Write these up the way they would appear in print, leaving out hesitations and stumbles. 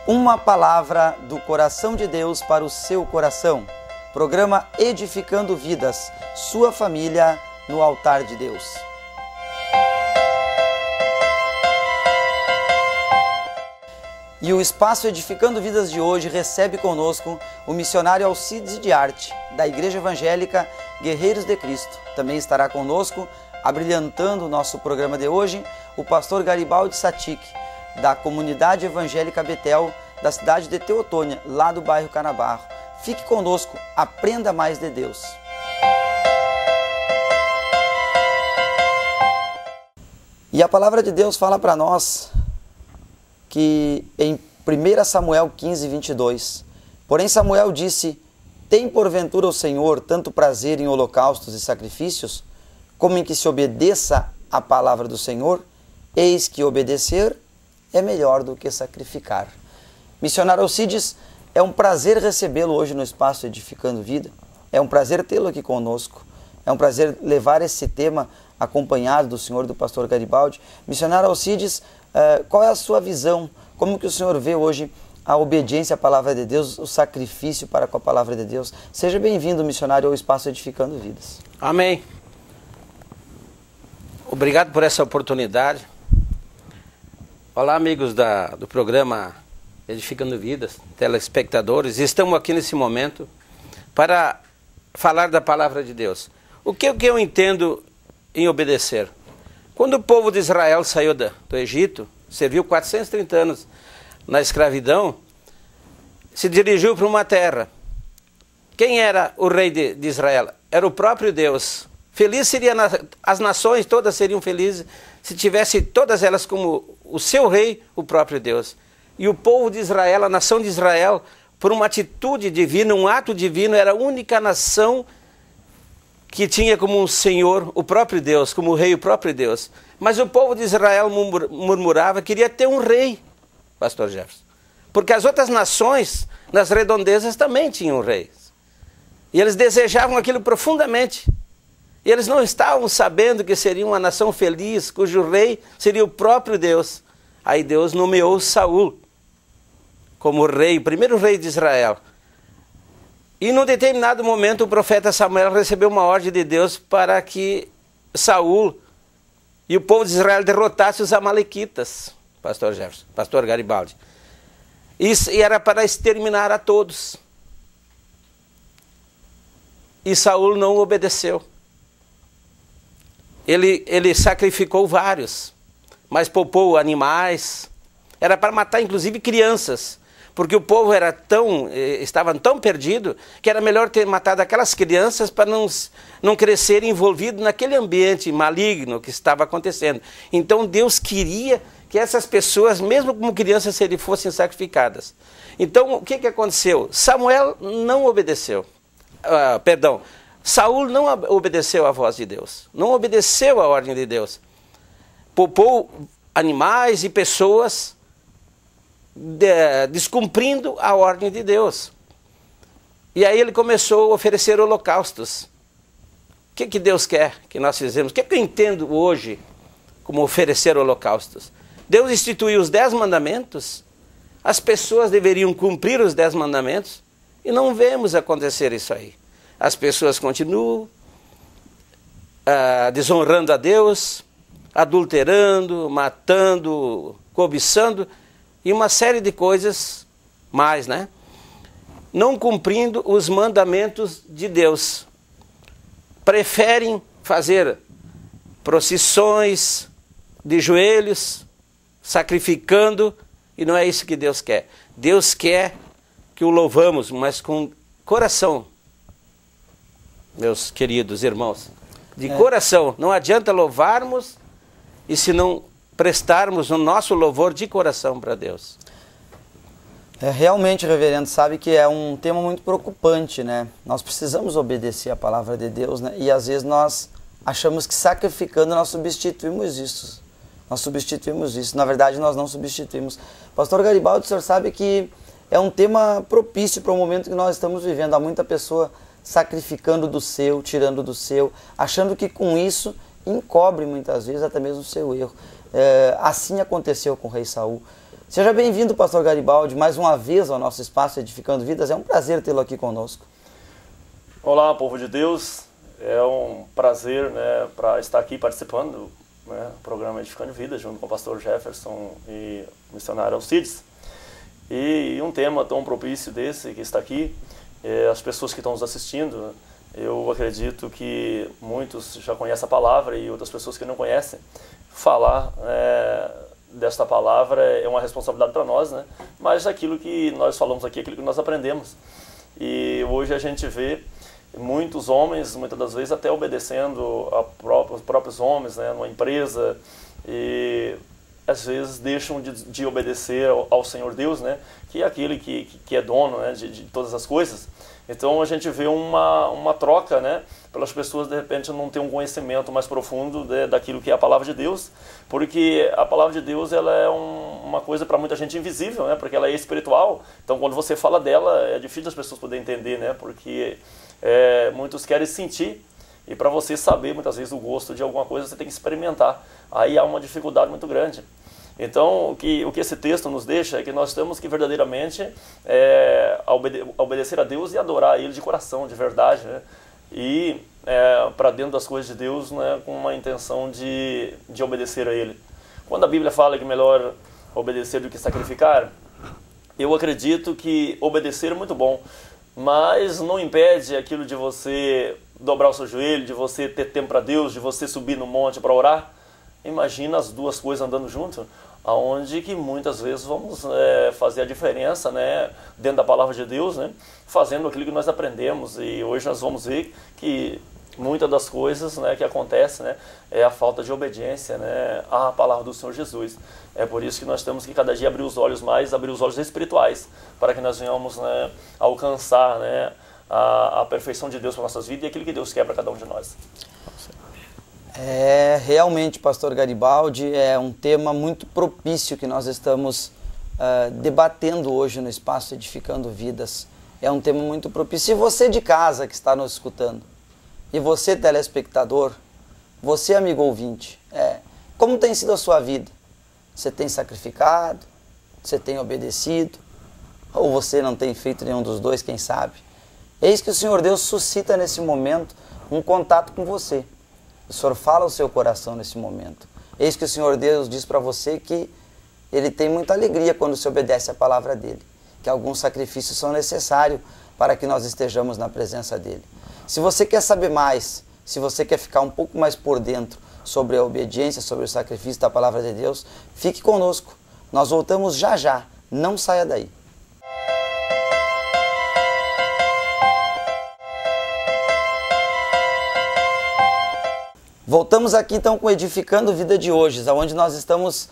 Uma palavra do coração de Deus para o seu coração. Programa Edificando Vidas, sua família no altar de Deus. E o Espaço Edificando Vidas de hoje recebe conosco o missionário Alcides de Arte, da Igreja Evangélica Guerreiros de Cristo. Também estará conosco, abrilhantando o nosso programa de hoje, o pastor Garibaldi Satic, da Comunidade Evangélica Betel, da cidade de Teotônia, lá do bairro Canabarro. Fique conosco, aprenda mais de Deus. E a palavra de Deus fala para nós que em 1 Samuel 15, 22, porém Samuel disse: tem porventura o Senhor tanto prazer em holocaustos e sacrifícios, como em que se obedeça a palavra do Senhor? Eis que obedecer é melhor do que sacrificar. Missionário Alcides, é um prazer recebê-lo hoje no Espaço Edificando Vida. É um prazer tê-lo aqui conosco. É um prazer levar esse tema acompanhado do senhor, do pastor Garibaldi. Missionário Alcides, qual é a sua visão? Como que o senhor vê hoje a obediência à palavra de Deus, o sacrifício para com a palavra de Deus? Seja bem-vindo, missionário, ao Espaço Edificando Vidas. Amém. Obrigado por essa oportunidade. Olá, amigos do programa Edificando Vidas, telespectadores. Estamos aqui nesse momento para falar da palavra de Deus. O que eu entendo em obedecer? Quando o povo de Israel saiu do Egito, serviu 430 anos na escravidão, se dirigiu para uma terra. Quem era o rei de Israel? Era o próprio Deus. Feliz seria as nações, todas seriam felizes se tivesse todas elas como o seu rei, o próprio Deus. E o povo de Israel, a nação de Israel, por uma atitude divina, um ato divino, era a única nação que tinha como um Senhor o próprio Deus, como rei o próprio Deus. Mas o povo de Israel murmurava, queria ter um rei, pastor Jefferson. Porque as outras nações, nas redondezas, também tinham reis. E eles desejavam aquilo profundamente. E eles não estavam sabendo que seria uma nação feliz, cujo rei seria o próprio Deus. Aí Deus nomeou Saul como rei, o primeiro rei de Israel. E num determinado momento o profeta Samuel recebeu uma ordem de Deus para que Saul e o povo de Israel derrotassem os amalequitas, pastor Jefferson, pastor Garibaldi. Isso era para exterminar a todos. E Saul não obedeceu. Ele sacrificou vários, mas poupou animais. Era para matar inclusive crianças, porque o povo estava tão perdido que era melhor ter matado aquelas crianças para não crescer envolvido naquele ambiente maligno que estava acontecendo. Então Deus queria que essas pessoas, mesmo como crianças, fossem sacrificadas. Então o que aconteceu? Samuel não obedeceu. Saul não obedeceu à voz de Deus, não obedeceu à ordem de Deus. Poupou animais e pessoas, descumprindo a ordem de Deus. E aí ele começou a oferecer holocaustos. O que Deus quer que nós fizemos? O que eu entendo hoje como oferecer holocaustos? Deus instituiu os 10 mandamentos, as pessoas deveriam cumprir os 10 mandamentos, e não vemos acontecer isso aí. As pessoas continuam desonrando a Deus, adulterando, matando, cobiçando e uma série de coisas mais, né? Não cumprindo os mandamentos de Deus. Preferem fazer procissões de joelhos, sacrificando, e não é isso que Deus quer. Deus quer que o louvamos, mas com coração. Meus queridos irmãos, de coração. Não adianta louvarmos e se não prestarmos o nosso louvor de coração para Deus. Realmente, reverendo, sabe que é um tema muito preocupante, né? Nós precisamos obedecer a palavra de Deus, né? E às vezes nós achamos que sacrificando nós substituímos isso. Nós substituímos isso. Na verdade, nós não substituímos. Pastor Garibaldi, o senhor sabe que é um tema propício para o momento que nós estamos vivendo. Há muita pessoa sacrificando do seu, tirando do seu, achando que com isso encobre muitas vezes até mesmo o seu erro. Assim aconteceu com o rei Saul. Seja bem-vindo, pastor Garibaldi, mais uma vez ao nosso espaço Edificando Vidas. É um prazer tê-lo aqui conosco. Olá, povo de Deus. É um prazer, né, para estar aqui participando, né, do programa Edificando Vidas, junto com o pastor Jefferson e o missionário Alcides. E um tema tão propício desse que está aqui, as pessoas que estão nos assistindo, eu acredito que muitos já conhecem a palavra e outras pessoas que não conhecem. Falar desta palavra é uma responsabilidade para nós, né? Mas aquilo que nós falamos aqui, aquilo que nós aprendemos. E hoje a gente vê muitos homens, muitas das vezes até obedecendo os próprios homens, né, numa empresa, e às vezes deixam de obedecer ao Senhor Deus, né, que é aquele que é dono, né, de todas as coisas. Então a gente vê uma troca, né, pelas pessoas de repente não ter um conhecimento mais profundo daquilo que é a palavra de Deus, porque a palavra de Deus ela é uma coisa para muita gente invisível, né, porque ela é espiritual. Então quando você fala dela é difícil as pessoas poderem entender, né, porque muitos querem sentir, e para você saber muitas vezes o gosto de alguma coisa você tem que experimentar. Aí há uma dificuldade muito grande. Então o que esse texto nos deixa é que nós temos que verdadeiramente obedecer a Deus e adorar a Ele de coração, de verdade, né? E para dentro das coisas de Deus, né, com uma intenção de obedecer a Ele. Quando a Bíblia fala que é melhor obedecer do que sacrificar, eu acredito que obedecer é muito bom, mas não impede aquilo de você dobrar o seu joelho, de você ter tempo para Deus, de você subir no monte para orar. Imagina as duas coisas andando junto, aonde que muitas vezes vamos fazer a diferença, né, dentro da palavra de Deus, né, fazendo aquilo que nós aprendemos. E hoje nós vamos ver que muitas das coisas, né, que acontecem, né, é a falta de obediência, né, à palavra do Senhor Jesus. É por isso que nós temos que cada dia abrir os olhos espirituais, para que nós venhamos, né, alcançar, né, a perfeição de Deus para nossas vidas e aquilo que Deus quer para cada um de nós. Realmente, pastor Garibaldi, é um tema muito propício que nós estamos debatendo hoje no espaço Edificando Vidas. É um tema muito propício. E você de casa que está nos escutando, e você telespectador, você amigo ouvinte, como tem sido a sua vida? Você tem sacrificado? Você tem obedecido? Ou você não tem feito nenhum dos dois, quem sabe? Eis que o Senhor Deus suscita nesse momento um contato com você. O Senhor fala ao seu coração nesse momento. Eis que o Senhor Deus diz para você que Ele tem muita alegria quando se obedece à palavra dEle, que alguns sacrifícios são necessários para que nós estejamos na presença dEle. Se você quer saber mais, se você quer ficar um pouco mais por dentro sobre a obediência, sobre o sacrifício da palavra de Deus, fique conosco. Nós voltamos já já, não saia daí. Voltamos aqui então com Edificando Vida de hoje, onde nós estamos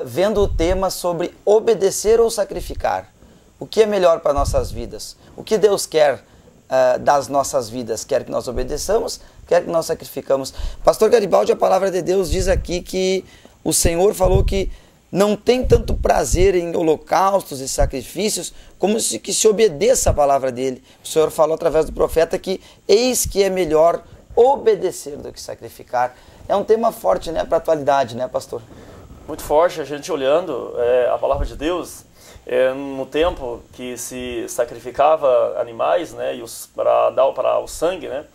vendo o tema sobre obedecer ou sacrificar. O que é melhor para nossas vidas? O que Deus quer das nossas vidas? Quer que nós obedeçamos, quer que nós sacrificamos. Pastor Garibaldi, a palavra de Deus diz aqui que o Senhor falou que não tem tanto prazer em holocaustos e sacrifícios como que se obedeça a palavra dele. O Senhor falou através do profeta que eis que é melhor obedecer do que sacrificar. É um tema forte, né, para a atualidade, né, pastor? Muito forte, a gente olhando a palavra de Deus, no tempo que se sacrificava animais, né, para dar para o sangue, né,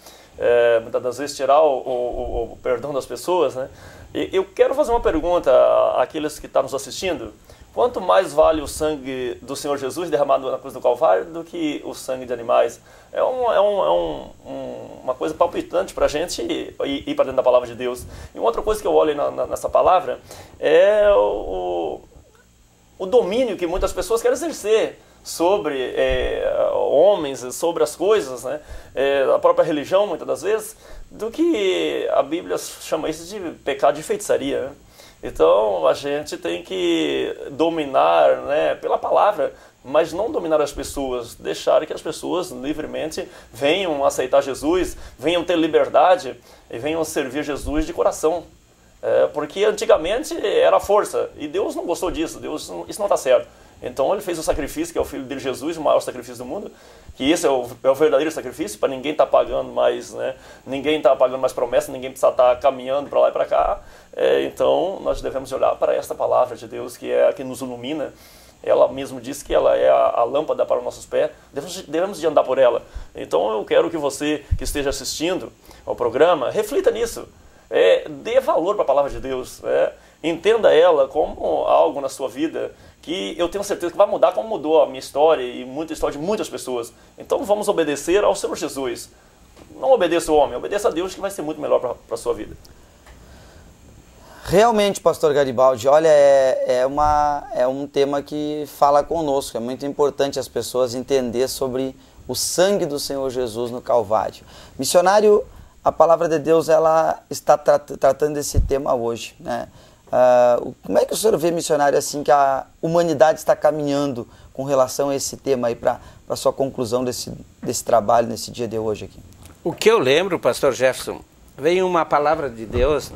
muitas das vezes tirar o perdão das pessoas, né. E eu quero fazer uma pergunta àqueles que estão nos assistindo. Quanto mais vale o sangue do Senhor Jesus derramado na cruz do Calvário do que o sangue de animais? É uma coisa palpitante para a gente ir para dentro da palavra de Deus. E uma outra coisa que eu olho nessa palavra é o domínio que muitas pessoas querem exercer sobre homens, sobre as coisas, né? A própria religião, muitas das vezes, do que a Bíblia chama isso de pecado de feitiçaria, né? Então a gente tem que dominar, né, pela palavra, mas não dominar as pessoas, deixar que as pessoas livremente venham aceitar Jesus, venham ter liberdade e venham servir Jesus de coração. Porque antigamente era força, e Deus não gostou disso, isso não está certo. Então ele fez o sacrifício, que é o Filho dele, Jesus, o maior sacrifício do mundo, que esse é o verdadeiro sacrifício, para ninguém estar pagando mais, né? Ninguém está pagando mais promessa, ninguém precisa estar caminhando para lá e para cá. Então nós devemos olhar para esta palavra de Deus, que é a que nos ilumina. Ela mesmo disse que ela é a lâmpada para os nossos pés, devemos de andar por ela. Então eu quero que você que esteja assistindo ao programa, reflita nisso, dê valor para a palavra de Deus, entenda ela como algo na sua vida que eu tenho certeza que vai mudar como mudou a minha história e muita história de muitas pessoas. Então vamos obedecer ao Senhor Jesus. Não obedeça o homem, obedeça a Deus, que vai ser muito melhor para a sua vida. Realmente, pastor Garibaldi, olha, é um tema que fala conosco. É muito importante as pessoas entenderem sobre o sangue do Senhor Jesus no Calvário. Missionário, a palavra de Deus, ela está tratando desse tema hoje, né? Como é que o senhor vê, missionário, assim, que a humanidade está caminhando com relação a esse tema aí, para a sua conclusão desse trabalho, nesse dia de hoje aqui? O que eu lembro, pastor Jefferson, veio uma palavra de Deus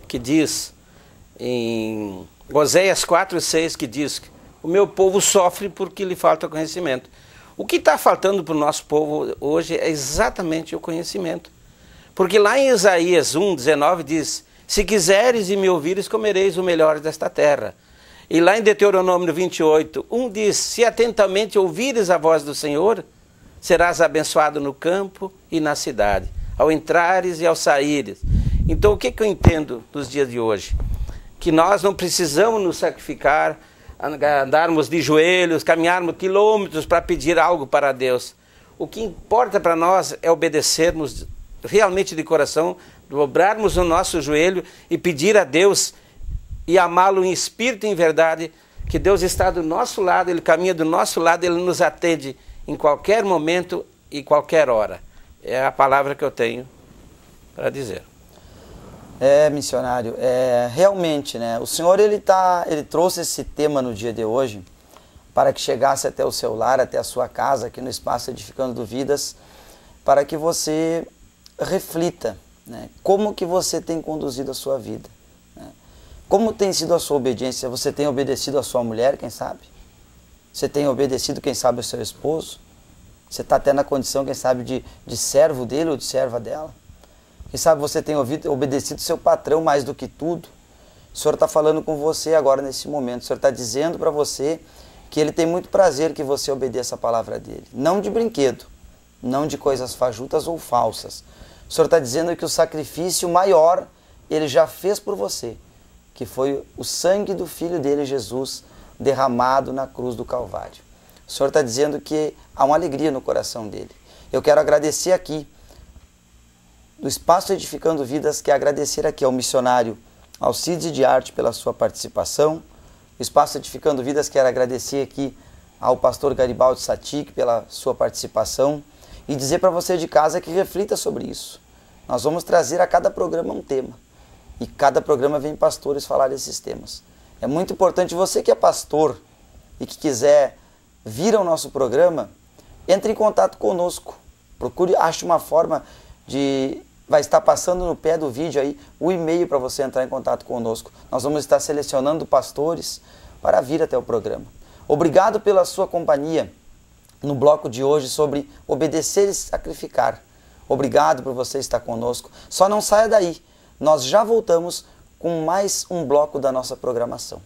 que diz em Oséias 4:6, que diz que o meu povo sofre porque lhe falta conhecimento. O que está faltando para o nosso povo hoje é exatamente o conhecimento. Porque lá em Isaías 1:19 diz: se quiseres e me ouvires, comereis o melhor desta terra. E lá em Deuteronômio 28:1 diz: se atentamente ouvires a voz do Senhor, serás abençoado no campo e na cidade, ao entrares e ao saíres. Então, o que eu entendo nos dias de hoje? Que nós não precisamos nos sacrificar, andarmos de joelhos, caminharmos quilômetros para pedir algo para Deus. O que importa para nós é obedecermos realmente de coração, dobrarmos o nosso joelho e pedir a Deus e amá-lo em espírito e em verdade, que Deus está do nosso lado, Ele caminha do nosso lado, Ele nos atende em qualquer momento e qualquer hora. É a palavra que eu tenho para dizer. Missionário, realmente, né? O Senhor ele trouxe esse tema no dia de hoje para que chegasse até o seu lar, até a sua casa, aqui no Espaço Edificando Vidas, para que você reflita, né? Como que você tem conduzido a sua vida, né? Como tem sido a sua obediência? Você tem obedecido a sua mulher, quem sabe? Você tem obedecido, quem sabe, ao seu esposo? Você está até na condição, quem sabe, de servo dele ou de serva dela? Quem sabe você tem obedecido seu patrão mais do que tudo? O Senhor está falando com você agora nesse momento. O Senhor está dizendo para você que Ele tem muito prazer que você obedeça a palavra dEle. Não de brinquedo, não de coisas fajutas ou falsas. O Senhor está dizendo que o sacrifício maior Ele já fez por você, que foi o sangue do Filho dEle, Jesus, derramado na cruz do Calvário. O Senhor está dizendo que há uma alegria no coração dEle. Eu quero agradecer aqui, do Espaço Edificando Vidas, que agradecer aqui ao missionário Alcides de Arte pela sua participação. O Espaço Edificando Vidas quer agradecer aqui ao pastor Garibaldi Satic pela sua participação e dizer para você de casa que reflita sobre isso. Nós vamos trazer a cada programa um tema e cada programa vem pastores falar desses temas. É muito importante, você que é pastor e que quiser vir ao nosso programa, entre em contato conosco. Procure, ache uma forma de... Vai estar passando no pé do vídeo aí o e-mail para você entrar em contato conosco. Nós vamos estar selecionando pastores para vir até o programa. Obrigado pela sua companhia no bloco de hoje sobre obedecer e sacrificar. Obrigado por você estar conosco. Só não saia daí. Nós já voltamos com mais um bloco da nossa programação.